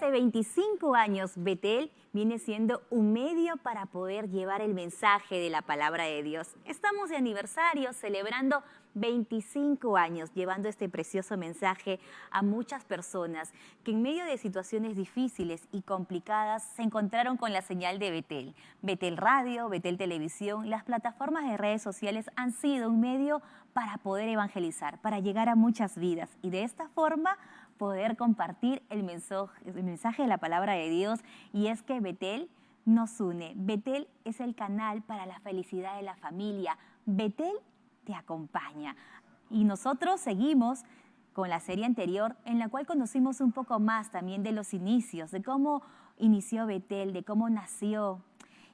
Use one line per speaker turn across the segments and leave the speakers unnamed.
hace 25 años, Betel viene siendo un medio para poder llevar el mensaje de la palabra de Dios. Estamos de aniversario, celebrando 25 años, llevando este precioso mensaje a muchas personas que en medio de situaciones difíciles y complicadas se encontraron con la señal de Betel. Betel Radio, Betel Televisión, las plataformas de redes sociales han sido un medio para poder evangelizar, para llegar a muchas vidas y de esta forma poder compartir el mensaje de la palabra de Dios. Y es que Betel nos une. Betel es el canal para la felicidad de la familia. Betel te acompaña. Y nosotros seguimos con la serie anterior en la cual conocimos un poco más también de los inicios, de cómo inició Betel, de cómo nació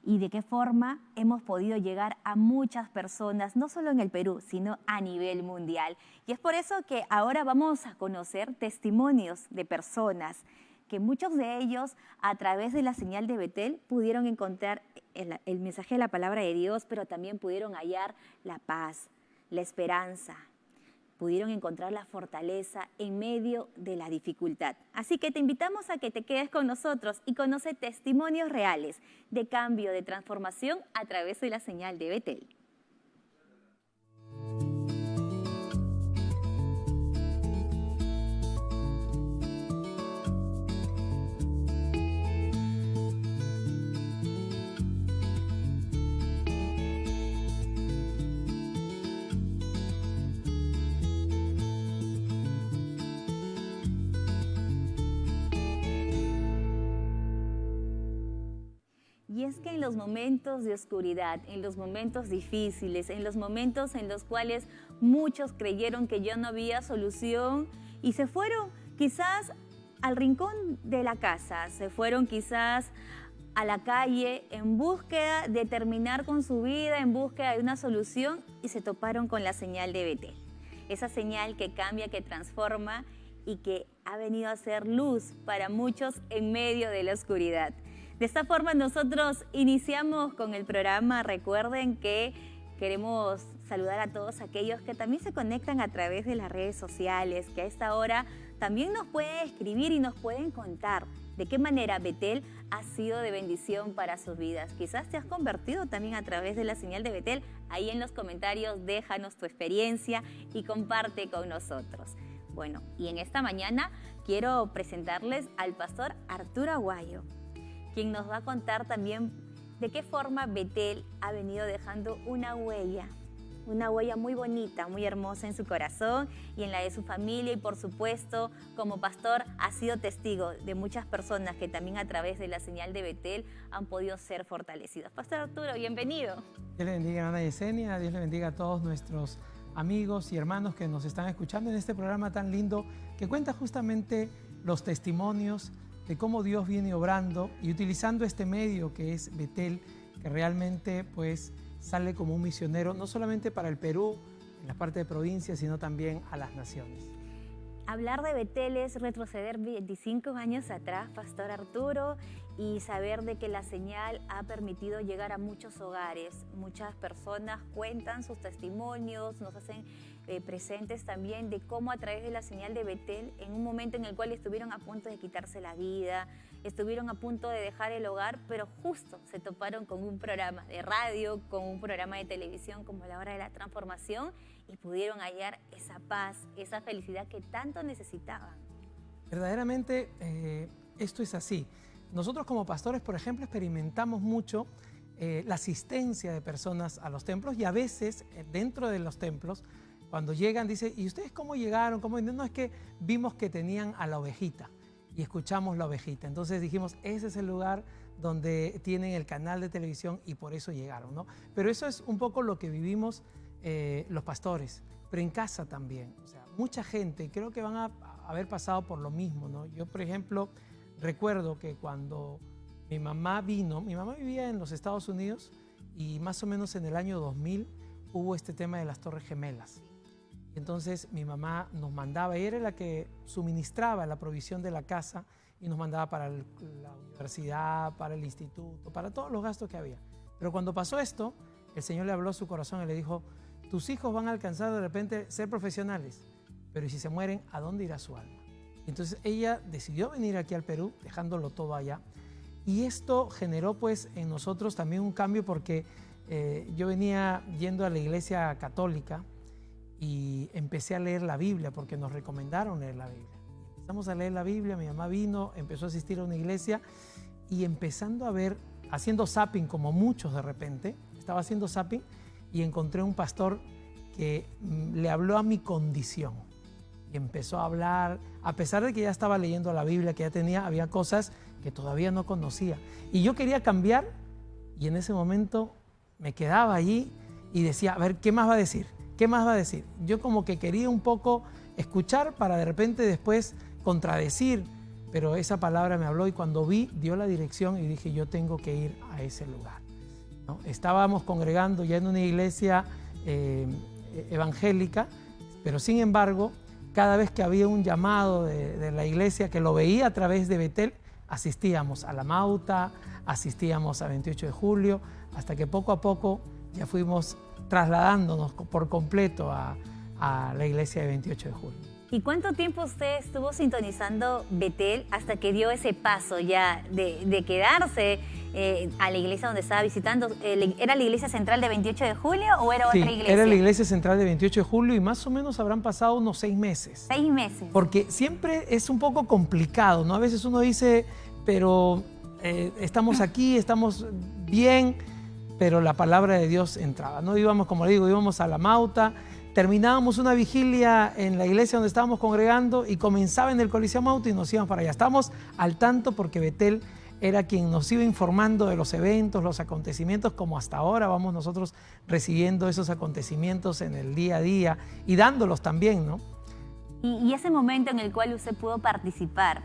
y de qué forma hemos podido llegar a muchas personas, no solo en el Perú, sino a nivel mundial. Y es por eso que ahora vamos a conocer testimonios de personas que muchos de ellos, a través de la señal de Betel, pudieron encontrar el mensaje de la palabra de Dios, pero también pudieron hallar la paz, la esperanza, pudieron encontrar la fortaleza en medio de la dificultad. Así que te invitamos a que te quedes con nosotros y conoce testimonios reales de cambio, de transformación a través de la señal de Betel. Y es que en los momentos de oscuridad, en los momentos difíciles, en los momentos en los cuales muchos creyeron que ya no había solución y se fueron quizás al rincón de la casa, se fueron quizás a la calle en búsqueda de terminar con su vida, en búsqueda de una solución y se toparon con la señal de Betel. Esa señal que cambia, que transforma y que ha venido a ser luz para muchos en medio de la oscuridad. De esta forma nosotros iniciamos con el programa. Recuerden que queremos saludar a todos aquellos que también se conectan a través de las redes sociales, que a esta hora también nos pueden escribir y nos pueden contar de qué manera Betel ha sido de bendición para sus vidas. Quizás te has convertido también a través de la señal de Betel. Ahí en los comentarios déjanos tu experiencia y comparte con nosotros. Bueno, y en esta mañana quiero presentarles al pastor Arturo Aguayo, quien nos va a contar también de qué forma Betel ha venido dejando una huella muy bonita, muy hermosa en su corazón y en la de su familia. Y por supuesto, como pastor, ha sido testigo de muchas personas que también a través de la señal de Betel han podido ser fortalecidos. Pastor Arturo, bienvenido.
Dios le bendiga a Ana Yesenia, Dios le bendiga a todos nuestros amigos y hermanos que nos están escuchando en este programa tan lindo que cuenta justamente los testimonios de cómo Dios viene obrando y utilizando este medio que es Betel, que realmente pues sale como un misionero, no solamente para el Perú, en la parte de provincia, sino también a las naciones.
Hablar de Betel es retroceder 25 años atrás, Pastor Arturo, y saber de que la señal ha permitido llegar a muchos hogares. Muchas personas cuentan sus testimonios, nos hacen presentes también de cómo a través de la señal de Betel, en un momento en el cual estuvieron a punto de quitarse la vida, estuvieron a punto de dejar el hogar, pero justo se toparon con un programa de radio, con un programa de televisión como La Hora de la Transformación y pudieron hallar esa paz, esa felicidad que tanto necesitaban.
Verdaderamente esto es así. Nosotros como pastores, por ejemplo, experimentamos mucho la asistencia de personas a los templos y a veces dentro de los templos, cuando llegan, dice, ¿y ustedes cómo llegaron? ¿Cómo? No, es que vimos que tenían a la ovejita y escuchamos la ovejita. Entonces dijimos, ese es el lugar donde tienen el canal de televisión y por eso llegaron, ¿no? Pero eso es un poco lo que vivimos los pastores, pero en casa también. O sea, mucha gente creo que van a haber pasado por lo mismo, ¿no? Yo, por ejemplo, recuerdo que cuando mi mamá vino, mi mamá vivía en los Estados Unidos y más o menos en el año 2000 hubo este tema de las Torres Gemelas. Entonces mi mamá nos mandaba, ella era la que suministraba la provisión de la casa y nos mandaba para la universidad, para el instituto, para todos los gastos que había. Pero cuando pasó esto, el Señor le habló a su corazón y le dijo, tus hijos van a alcanzar de repente ser profesionales, pero ¿y si se mueren, a dónde irá su alma? Entonces ella decidió venir aquí al Perú, dejándolo todo allá. Y esto generó pues en nosotros también un cambio porque yo venía yendo a la iglesia católica y empecé a leer la Biblia porque nos recomendaron leer la Biblia. Empezamos a leer la Biblia, mi mamá vino, empezó a asistir a una iglesia y empezando a ver, haciendo zapping como muchos de repente, estaba haciendo zapping y encontré un pastor que le habló a mi condición y empezó a hablar, a pesar de que ya estaba leyendo la Biblia, que ya tenía, había cosas que todavía no conocía. Y yo quería cambiar y en ese momento me quedaba allí y decía, a ver, ¿qué más va a decir? ¿Qué más va a decir? Yo como que quería un poco escuchar para de repente después contradecir, pero esa palabra me habló y cuando vi, dio la dirección y dije, yo tengo que ir a ese lugar, ¿no? Estábamos congregando ya en una iglesia evangélica, pero sin embargo, cada vez que había un llamado de la iglesia que lo veía a través de Betel, asistíamos a La Mauta, asistíamos a 28 de julio, hasta que poco a poco ya fuimos trasladándonos por completo a la iglesia de 28 de julio.
¿Y cuánto tiempo usted estuvo sintonizando Betel hasta que dio ese paso ya de quedarse a la iglesia donde estaba visitando? ¿Era la iglesia central de 28 de julio o era otra iglesia?
Era la iglesia central de 28 de julio y más o menos habrán pasado unos 6 meses.
6 meses.
Porque siempre es un poco complicado, ¿no? A veces uno dice, pero estamos aquí, estamos bien, pero la palabra de Dios entraba. No íbamos, como le digo, íbamos a La Mauta, terminábamos una vigilia en la iglesia donde estábamos congregando y comenzaba en el Coliseo Mauta y nos íbamos para allá. Estábamos al tanto porque Betel era quien nos iba informando de los eventos, los acontecimientos, como hasta ahora vamos nosotros recibiendo esos acontecimientos en el día a día y dándolos también, ¿no?
Y ese momento en el cual usted pudo participar,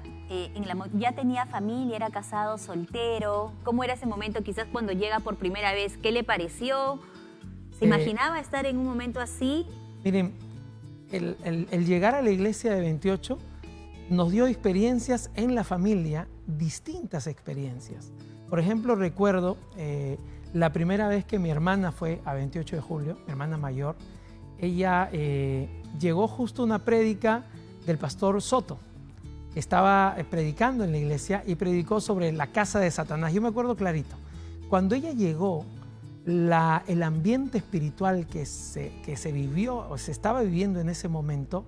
¿ya tenía familia, era casado, soltero? ¿Cómo era ese momento quizás cuando llega por primera vez? ¿Qué le pareció? ¿Se imaginaba estar en un momento así?
Miren, el llegar a la iglesia de 28 nos dio experiencias en la familia, distintas experiencias. Por ejemplo, recuerdo la primera vez que mi hermana fue a 28 de julio, mi hermana mayor, ella llegó justo a una prédica del pastor Soto. Estaba predicando en la iglesia y predicó sobre la casa de Satanás. Yo me acuerdo clarito. Cuando ella llegó, el ambiente espiritual que se vivió o se estaba viviendo en ese momento,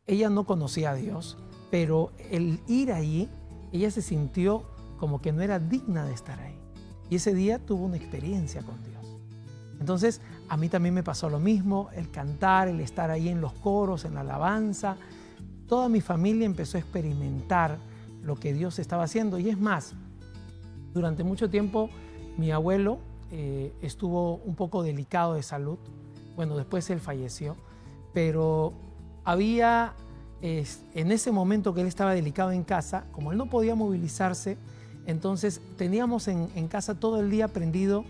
ella no conocía a Dios, pero el ir allí, ella se sintió como que no era digna de estar ahí. Y ese día tuvo una experiencia con Dios. Entonces, a mí también me pasó lo mismo, el cantar, el estar ahí en los coros, en la alabanza. Toda mi familia empezó a experimentar lo que Dios estaba haciendo. Y es más, durante mucho tiempo mi abuelo estuvo un poco delicado de salud. Bueno, después él falleció, pero había en ese momento que él estaba delicado en casa, como él no podía movilizarse, entonces teníamos en casa todo el día prendido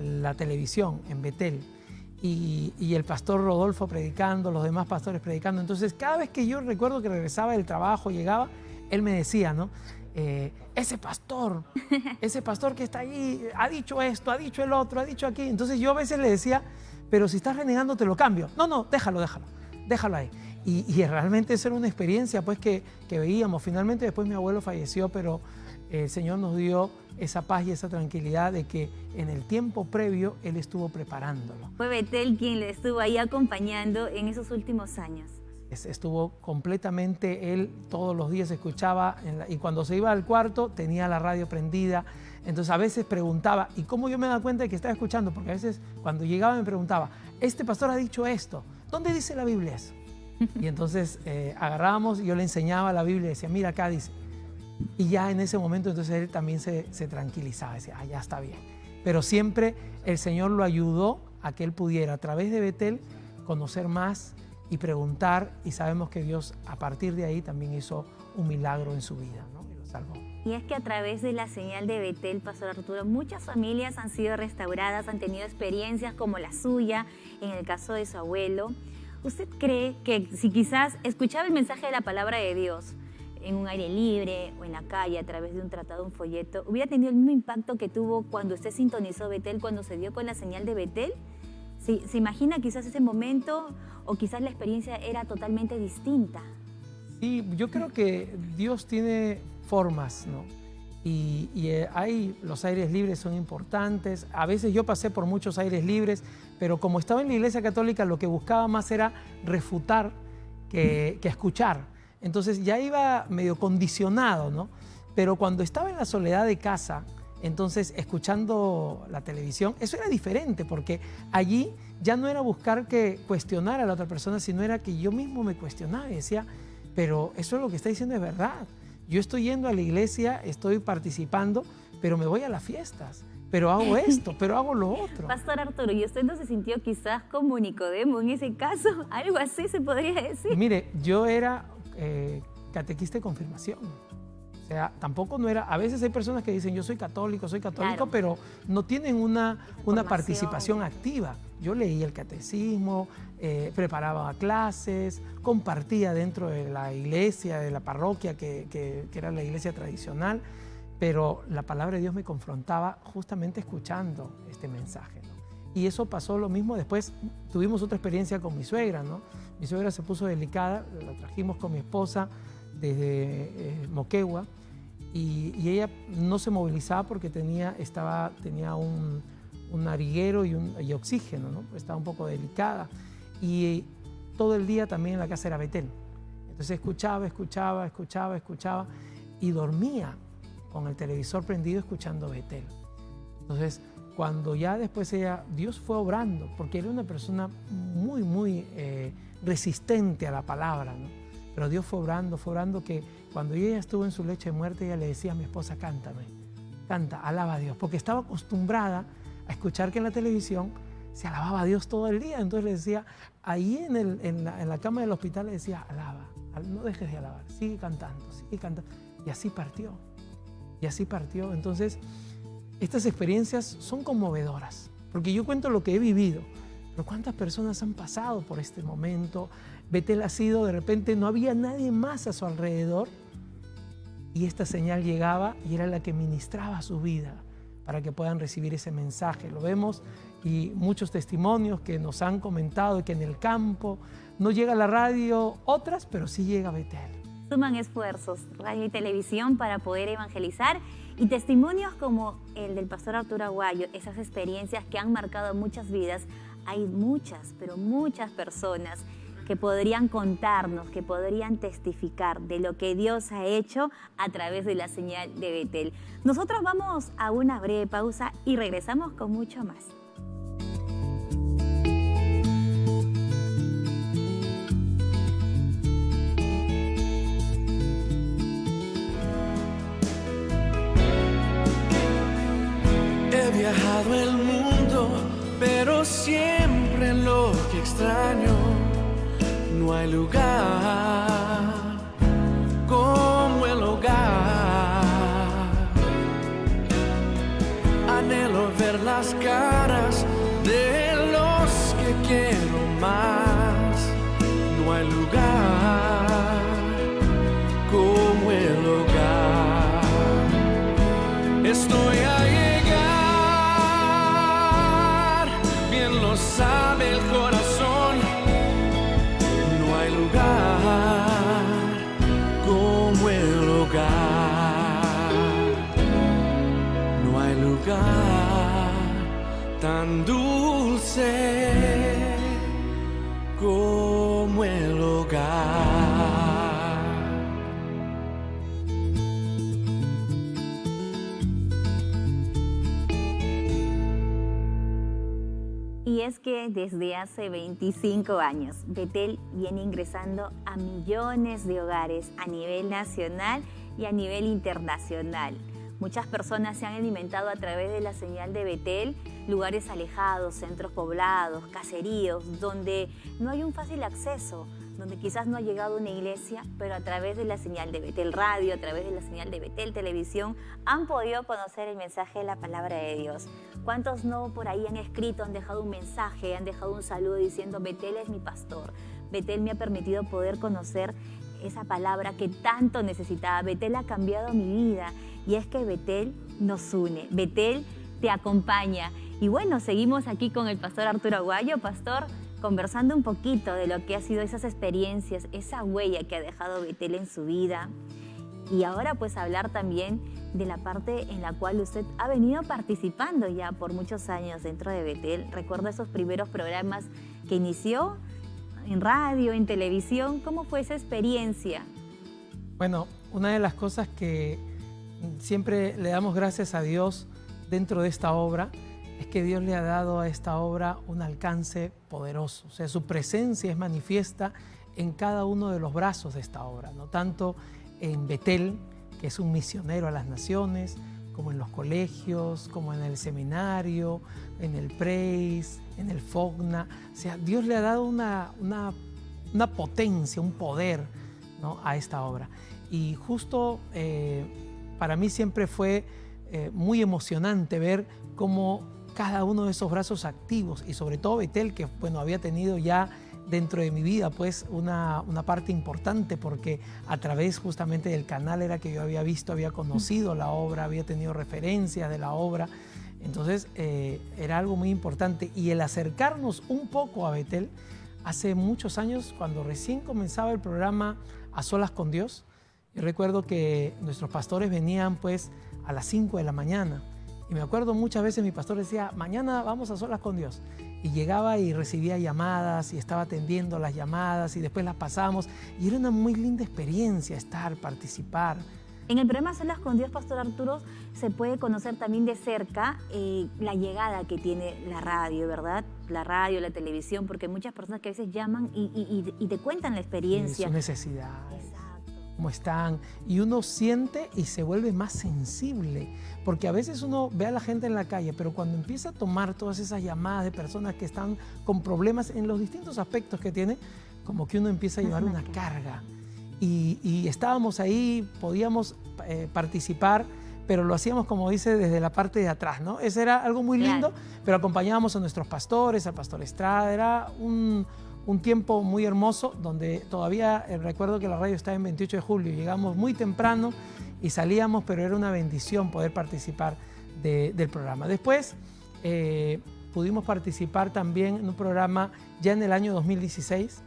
la televisión en Betel y el pastor Rodolfo predicando, los demás pastores predicando. Entonces cada vez que yo recuerdo que regresaba del trabajo, llegaba, él me decía, ¿no? Ese pastor que está allí ha dicho esto, ha dicho el otro, ha dicho aquí. Entonces yo a veces le decía, pero si estás renegando te lo cambio. No, déjalo ahí. Y realmente esa era una experiencia pues que veíamos. Finalmente después mi abuelo falleció, pero el Señor nos dio esa paz y esa tranquilidad de que en el tiempo previo Él estuvo preparándolo.
Fue Betel quien le estuvo ahí acompañando en esos últimos años.
Estuvo completamente, él todos los días escuchaba y cuando se iba al cuarto tenía la radio prendida. Entonces a veces preguntaba, ¿y cómo yo me daba cuenta de que estaba escuchando? Porque a veces cuando llegaba me preguntaba, este pastor ha dicho esto, ¿dónde dice la Biblia eso? Y entonces agarrábamos y yo le enseñaba la Biblia y decía, mira acá dice. Y ya en ese momento entonces él también se tranquilizaba, decía, ya está bien. Pero siempre el Señor lo ayudó a que él pudiera a través de Betel conocer más y preguntar, y sabemos que Dios a partir de ahí también hizo un milagro en su vida, ¿no? Y lo salvó.
Y es que a través de la señal de Betel, Pastor Arturo, muchas familias han sido restauradas, han tenido experiencias como la suya, en el caso de su abuelo. ¿Usted cree que si quizás escuchaba el mensaje de la palabra de Dios en un aire libre o en la calle a través de un tratado, un folleto, hubiera tenido el mismo impacto que tuvo cuando usted sintonizó Betel, cuando se dio con la señal de Betel? ¿Se imagina quizás ese momento o quizás la experiencia era totalmente distinta?
Sí, yo creo que Dios tiene formas, ¿no? Los aires libres son importantes. A veces yo pasé por muchos aires libres, pero como estaba en la Iglesia Católica, lo que buscaba más era refutar que escuchar. Entonces ya iba medio condicionado, ¿no? Pero cuando estaba en la soledad de casa, entonces escuchando la televisión, eso era diferente, porque allí ya no era buscar que cuestionar a la otra persona, sino era que yo mismo me cuestionaba y decía, pero eso es lo que está diciendo es verdad. Yo estoy yendo a la iglesia, estoy participando, pero me voy a las fiestas, pero hago esto, pero hago lo otro.
Pastor Arturo, ¿y usted no se sintió quizás como Nicodemo en ese caso? Algo así se podría decir.
Mire, yo era catequista de confirmación. O sea, tampoco no era... A veces hay personas que dicen, yo soy católico, claro, pero no tienen una participación activa. Yo leía el catecismo, preparaba clases, compartía dentro de la iglesia, de la parroquia, que era la iglesia tradicional, pero la palabra de Dios me confrontaba justamente escuchando este mensaje, ¿no? Y eso pasó lo mismo después. Tuvimos otra experiencia con mi suegra, ¿no? Mi suegra se puso delicada, la trajimos con mi esposa desde Moquegua, y ella no se movilizaba porque tenía un nariguero y oxígeno, ¿no? Estaba un poco delicada, y todo el día también en la casa era Betel. Entonces escuchaba y dormía con el televisor prendido escuchando Betel. Entonces cuando ya después Dios fue obrando, porque era una persona muy resistente a la palabra, ¿no? Pero Dios fue obrando, que cuando ella estuvo en su lecho de muerte, ella le decía a mi esposa, cántame, canta, alaba a Dios, porque estaba acostumbrada a escuchar que en la televisión se alababa a Dios todo el día. Entonces le decía, ahí en la cama del hospital le decía, alaba, no dejes de alabar, sigue cantando. Y así partió. Entonces, estas experiencias son conmovedoras, porque yo cuento lo que he vivido, pero ¿cuántas personas han pasado por este momento? Betel ha sido, de repente no había nadie más a su alrededor, y esta señal llegaba y era la que ministraba su vida para que puedan recibir ese mensaje. Lo vemos, y muchos testimonios que nos han comentado que en el campo no llega la radio, otras, pero sí llega Betel.
Suman esfuerzos, radio y televisión, para poder evangelizar, y testimonios como el del pastor Arturo Aguayo, esas experiencias que han marcado muchas vidas. Hay muchas, pero muchas personas que podrían contarnos, que podrían testificar de lo que Dios ha hecho a través de la señal de Betel. Nosotros vamos a una breve pausa y regresamos con mucho más.
He viajado el mundo, pero siempre lo que extraño, no hay lugar como el hogar. Anhelo ver las caras de los que quiero más. No hay lugar como el hogar. Estoy a llegar, bien lo sabe el corazón. No hay lugar como el hogar. No hay lugar tan dulce como el hogar.
Y es que desde hace 25 años, Betel viene ingresando a millones de hogares a nivel nacional y a nivel internacional. Muchas personas se han alimentado a través de la señal de Betel, lugares alejados, centros poblados, caseríos, donde no hay un fácil acceso, donde quizás no ha llegado una iglesia, pero a través de la señal de Betel Radio, a través de la señal de Betel Televisión, han podido conocer el mensaje de la palabra de Dios. ¿Cuántos no por ahí han escrito, han dejado un mensaje, han dejado un saludo diciendo, Betel es mi pastor, Betel me ha permitido poder conocer esa palabra que tanto necesitaba, Betel ha cambiado mi vida? Y es que Betel nos une, Betel te acompaña. Y bueno, seguimos aquí con el pastor Arturo Aguayo. Pastor, conversando un poquito de lo que ha sido esas experiencias, esa huella que ha dejado Bethel en su vida. Y ahora pues hablar también de la parte en la cual usted ha venido participando ya por muchos años dentro de Bethel. Recuerdo esos primeros programas que inició en radio, en televisión. ¿Cómo fue esa experiencia?
Bueno, una de las cosas que siempre le damos gracias a Dios dentro de esta obra es que Dios le ha dado a esta obra un alcance poderoso. O sea, su presencia es manifiesta en cada uno de los brazos de esta obra, no tanto en Bethel, que es un misionero a las naciones, como en los colegios, como en el seminario, en el Praise, en el Fogna. O sea, Dios le ha dado una potencia, un poder, ¿no?, a esta obra. Y justo para mí siempre fue muy emocionante ver cómo cada uno de esos brazos activos, y sobre todo Bethel, que bueno, había tenido ya dentro de mi vida pues una parte importante, porque a través justamente del canal era que yo había visto, había conocido la obra, había tenido referencias de la obra. Entonces era algo muy importante. Y el acercarnos un poco a Bethel, hace muchos años, cuando recién comenzaba el programa A Solas con Dios, yo recuerdo que nuestros pastores venían pues a las 5 de la mañana. Y me acuerdo muchas veces mi pastor decía, mañana vamos a solas con Dios. Y llegaba y recibía llamadas y estaba atendiendo las llamadas y después las pasábamos. Y era una muy linda experiencia estar, participar.
En el programa Solas con Dios, Pastor Arturo, se puede conocer también de cerca la llegada que tiene la radio, ¿verdad? La radio, la televisión, porque hay muchas personas que a veces llaman y te cuentan la experiencia.
Su necesidad.
Exacto.
Cómo están, y uno siente y se vuelve más sensible, porque a veces uno ve a la gente en la calle, pero cuando empieza a tomar todas esas llamadas de personas que están con problemas en los distintos aspectos que tiene, como que uno empieza a llevar una carga. Y estábamos ahí, podíamos participar, pero lo hacíamos, como dice, desde la parte de atrás, ¿no? Eso era algo muy lindo, pero acompañábamos a nuestros pastores, al pastor Estrada. Era un tiempo muy hermoso, donde todavía recuerdo que la radio estaba en 28 de julio, llegamos muy temprano y salíamos, pero era una bendición poder participar del programa. Después pudimos participar también en un programa ya en el año 2016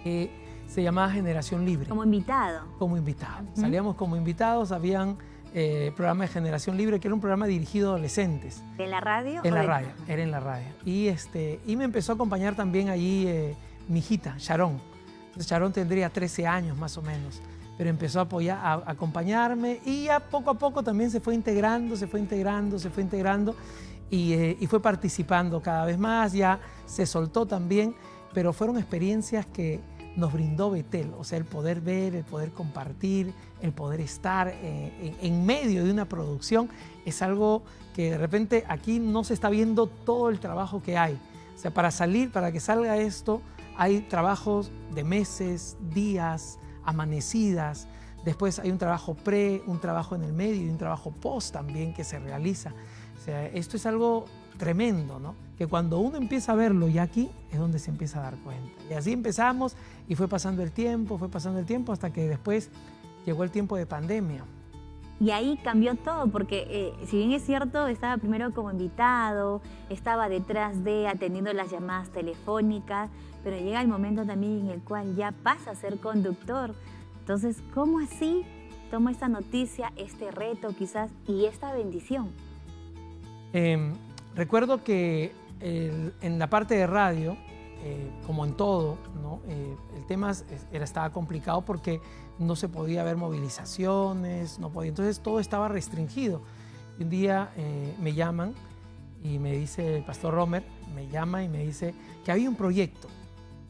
que se llamaba Generación Libre.
Como invitado.
Como invitado. Salíamos como invitados, habían programa de Generación Libre, que era un programa dirigido a adolescentes.
¿En la radio?
En la radio, era en la radio. Y me empezó a acompañar también allí mi hijita, Sharon. Entonces, Sharon tendría 13 años más o menos, pero empezó a acompañarme, y ya poco a poco también se fue integrando y fue participando cada vez más, ya se soltó también, pero fueron experiencias que nos brindó Bethel, o sea, el poder ver, el poder compartir, el poder estar en medio de una producción, es algo que de repente aquí no se está viendo todo el trabajo que hay. O sea, para que salga esto, hay trabajos de meses, días, amanecidas, después hay un trabajo un trabajo en el medio y un trabajo post también que se realiza. O sea, esto es algo tremendo, ¿no? Que cuando uno empieza a verlo ya aquí es donde se empieza a dar cuenta. Y así empezamos y fue pasando el tiempo hasta que después llegó el tiempo de pandemia.
Y ahí cambió todo, porque si bien es cierto, estaba primero como invitado, estaba detrás atendiendo las llamadas telefónicas, pero llega el momento también en el cual ya pasa a ser conductor. Entonces, ¿cómo así toma esta noticia, este reto quizás y esta bendición?
Recuerdo que en la parte de radio, como en todo, ¿no? El tema estaba complicado porque no se podía ver movilizaciones, entonces todo estaba restringido. Y un día me llaman y me dice el pastor Romer, me llama y me dice que había un proyecto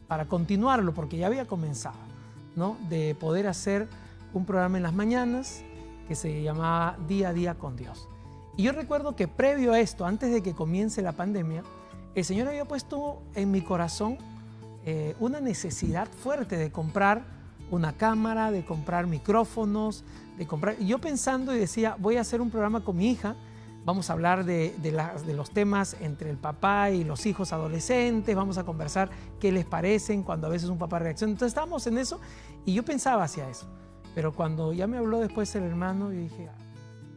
para continuarlo, porque ya había comenzado, ¿no? De poder hacer un programa en las mañanas que se llamaba Día a Día con Dios. Y yo recuerdo que previo a esto, antes de que comience la pandemia, el Señor había puesto en mi corazón una necesidad fuerte de comprar una cámara, de comprar micrófonos, y yo pensando y decía, voy a hacer un programa con mi hija, vamos a hablar de los temas entre el papá y los hijos adolescentes, vamos a conversar qué les parecen cuando a veces un papá reacciona. Entonces estábamos en eso y yo pensaba hacia eso. Pero cuando ya me habló después el hermano, yo dije,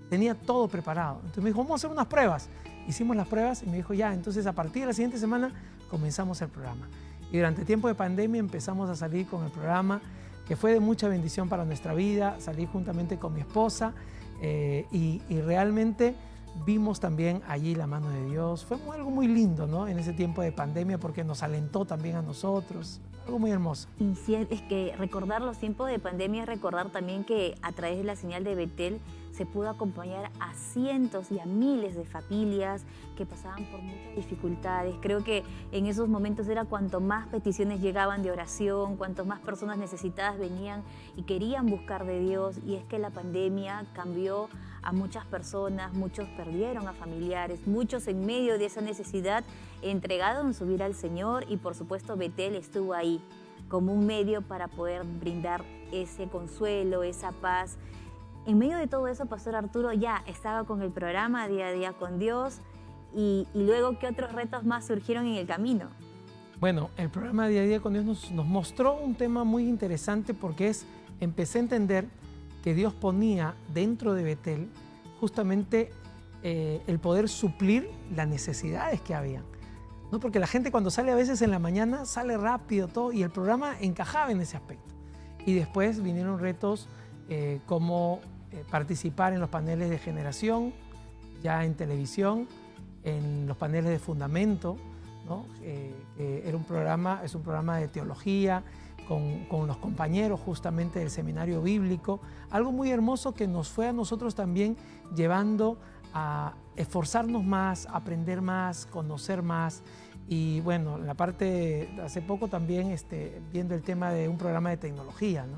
tenía todo preparado. Entonces me dijo, vamos a hacer unas pruebas. Hicimos las pruebas y me dijo, ya, entonces a partir de la siguiente semana comenzamos el programa. Y durante el tiempo de pandemia empezamos a salir con el programa, que fue de mucha bendición para nuestra vida. Salí juntamente con mi esposa y realmente vimos también allí la mano de Dios. Fue algo muy lindo, ¿no? En ese tiempo de pandemia, porque nos alentó también a nosotros. Algo muy hermoso.
Y sí, es que recordar los tiempos de pandemia es recordar también que a través de la señal de Betel se pudo acompañar a cientos y a miles de familias que pasaban por muchas dificultades. Creo que en esos momentos era cuanto más peticiones llegaban de oración, cuanto más personas necesitadas venían y querían buscar de Dios. Y es que la pandemia cambió a muchas personas, muchos perdieron a familiares, muchos en medio de esa necesidad entregaron su vida al Señor, y por supuesto Betel estuvo ahí como un medio para poder brindar ese consuelo, esa paz. En medio de todo eso, Pastor Arturo ya estaba con el programa Día a Día con Dios, y luego, ¿qué otros retos más surgieron en el camino?
Bueno, el programa Día a Día con Dios nos mostró un tema muy interesante, porque empecé a entender que Dios ponía dentro de Betel justamente el poder suplir las necesidades que había, ¿no? Porque la gente cuando sale a veces en la mañana sale rápido todo, y el programa encajaba en ese aspecto. Y después vinieron retos como participar en los paneles de generación, ya en televisión, en los paneles de fundamento, ¿no? Es un programa de teología, con los compañeros justamente del seminario bíblico, algo muy hermoso que nos fue a nosotros también llevando a esforzarnos más, aprender más, conocer más. Y bueno, la parte de hace poco también viendo el tema de un programa de tecnología, ¿no?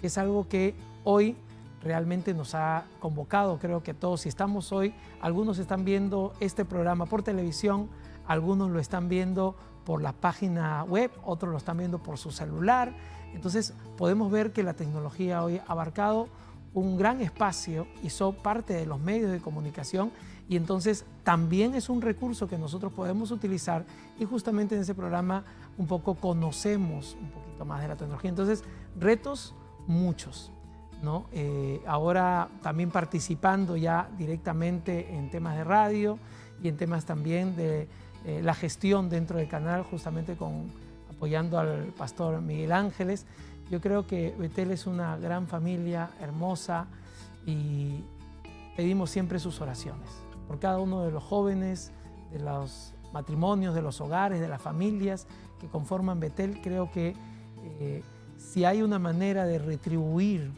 Que es algo que hoy realmente nos ha convocado. Creo que todos, si estamos hoy, algunos están viendo este programa por televisión, algunos lo están viendo por la página web, otros lo están viendo por su celular. Entonces podemos ver que la tecnología hoy ha abarcado un gran espacio y son parte de los medios de comunicación, y entonces también es un recurso que nosotros podemos utilizar, y justamente en ese programa un poco conocemos un poquito más de la tecnología. Entonces, retos muchos, ¿no? Ahora también participando ya directamente en temas de radio y en temas también de la gestión dentro del canal, justamente apoyando al pastor Miguel Ángeles. Yo creo que Betel es una gran familia hermosa, y pedimos siempre sus oraciones por cada uno de los jóvenes, de los matrimonios, de los hogares, de las familias que conforman Betel. Creo que si hay una manera de retribuir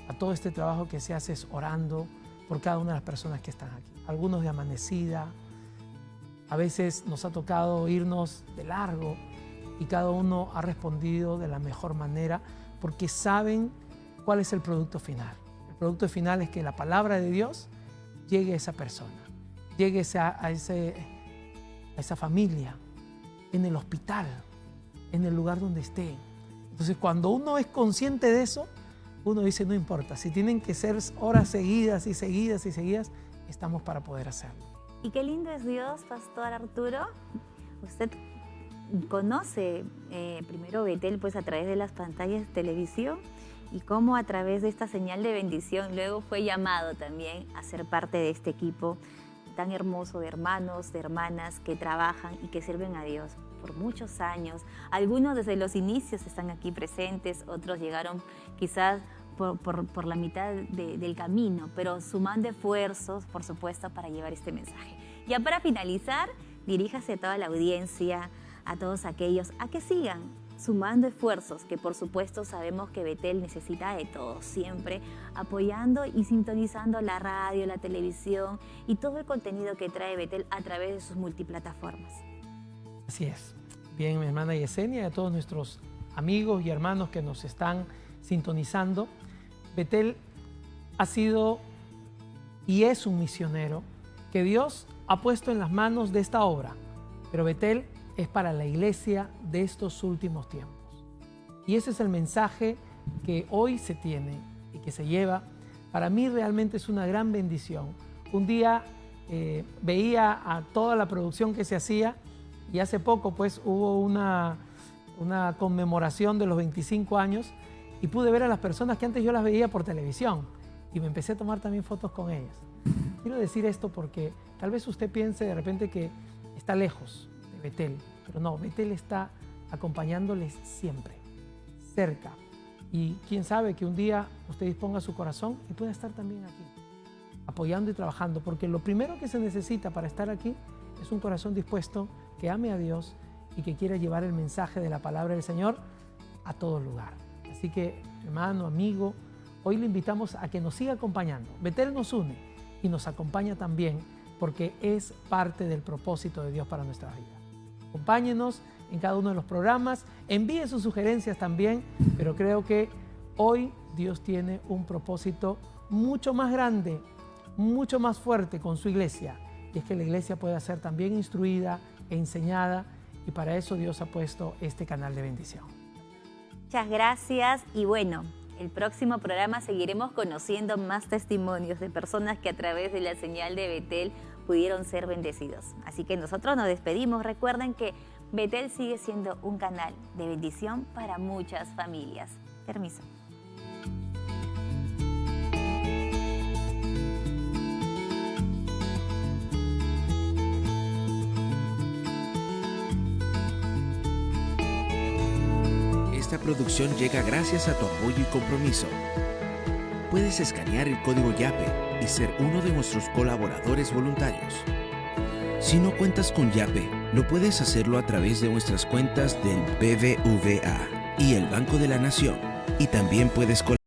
a todo este trabajo que se hace, es orando por cada una de las personas que están aquí. Algunos de amanecida, a veces nos ha tocado irnos de largo, y cada uno ha respondido de la mejor manera, porque saben cuál es el producto final. El producto final es que la palabra de Dios llegue a esa persona, llegue a esa familia, en el hospital, en el lugar donde esté. Entonces, cuando uno es consciente de eso, uno dice, no importa, si tienen que ser horas seguidas y seguidas y seguidas, estamos para poder hacerlo.
Y qué lindo es Dios, Pastor Arturo. Usted conoce primero Betel pues a través de las pantallas de televisión, y cómo a través de esta señal de bendición luego fue llamado también a ser parte de este equipo tan hermoso de hermanos, de hermanas que trabajan y que sirven a Dios por muchos años. Algunos desde los inicios están aquí presentes, otros llegaron quizás por la mitad del camino, pero sumando esfuerzos, por supuesto, para llevar este mensaje. Ya para finalizar, diríjase a toda la audiencia, a todos aquellos, a que sigan sumando esfuerzos, que por supuesto sabemos que Betel necesita de todos, siempre apoyando y sintonizando la radio, la televisión y todo el contenido que trae Betel a través de sus multiplataformas.
Así es. Bien, mi hermana Yesenia, y a todos nuestros amigos y hermanos que nos están sintonizando, Betel ha sido y es un misionero que Dios ha puesto en las manos de esta obra, pero Betel es para la iglesia de estos últimos tiempos. Y ese es el mensaje que hoy se tiene y que se lleva. Para mí realmente es una gran bendición. Un día veía a toda la producción que se hacía, y hace poco pues hubo una conmemoración de los 25 años, y pude ver a las personas que antes yo las veía por televisión, y me empecé a tomar también fotos con ellas. Quiero decir esto porque tal vez usted piense de repente que está lejos de Betel, Pero no, Betel está acompañándoles siempre, cerca. Y quién sabe que un día usted disponga su corazón y pueda estar también aquí, apoyando y trabajando, porque lo primero que se necesita para estar aquí es un corazón dispuesto, que ame a Dios y que quiera llevar el mensaje de la palabra del Señor a todo lugar. Así que, hermano, amigo, hoy le invitamos a que nos siga acompañando. Betel nos une y nos acompaña también porque es parte del propósito de Dios para nuestra vida. Acompáñenos en cada uno de los programas, envíe sus sugerencias también, pero creo que hoy Dios tiene un propósito mucho más grande, mucho más fuerte con su iglesia, y es que la iglesia pueda ser también instruida e enseñada, y para eso Dios ha puesto este canal de bendición.
Muchas gracias y bueno, el próximo programa seguiremos conociendo más testimonios de personas que a través de la señal de Betel pudieron ser bendecidos. Así que nosotros nos despedimos. Recuerden que Betel sigue siendo un canal de bendición para muchas familias. Permiso.
Esta producción llega gracias a tu apoyo y compromiso. Puedes escanear el código YAPE y ser uno de nuestros colaboradores voluntarios. Si no cuentas con YAPE, lo puedes hacerlo a través de nuestras cuentas del BBVA y el Banco de la Nación. Y también puedes colaborar